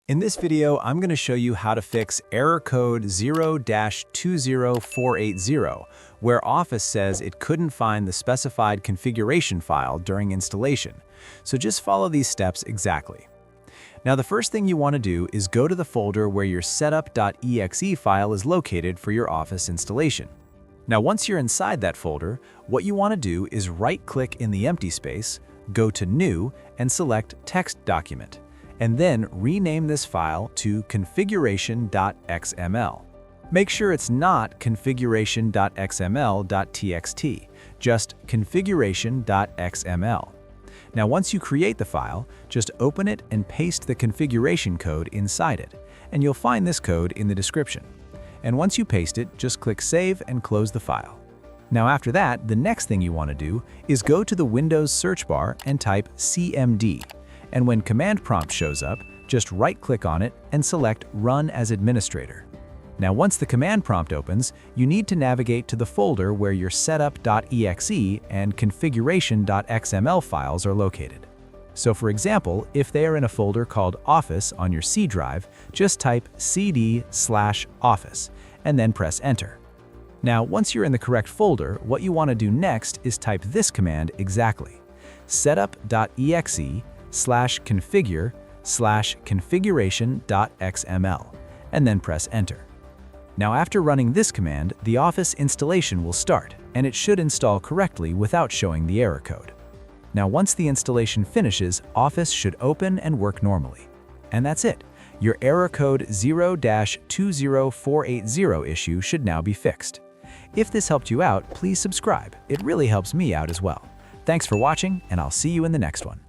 In this video, I'm going to show you how to fix error code 0-20480, where Office says it couldn't find the specified configuration file during installation. So just follow these steps exactly. Now, the first thing you want to do is go to the folder where your setup.exe file is located for your Office installation. Now, once you're inside that folder, what you want to do is right-click in the empty space, go to New, and select Text Document, and then rename this file to configuration.xml. Make sure it's not configuration.xml.txt, just configuration.xml. Now, once you create the file, just open it and paste the configuration code inside it, and you'll find this code in the description. And once you paste it, just click Save and close the file. Now, after that, the next thing you want to do is go to the Windows search bar and type CMD. And when command prompt shows up, just right-click on it and select Run as Administrator. Now, once the command prompt opens, you need to navigate to the folder where your setup.exe and configuration.xml files are located. So for example, if they are in a folder called Office on your C drive, just type cd/office and then press Enter. Now, once you're in the correct folder, what you want to do next is type this command exactly: setup.exe/configure/configuration.xml, and then press Enter. Now, after running this command, the Office installation will start, and it should install correctly without showing the error code. Now, once the installation finishes, Office should open and work normally. And that's it. Your error code 0-20480 issue should now be fixed. If this helped you out, please subscribe. It really helps me out as well. Thanks for watching, and I'll see you in the next one.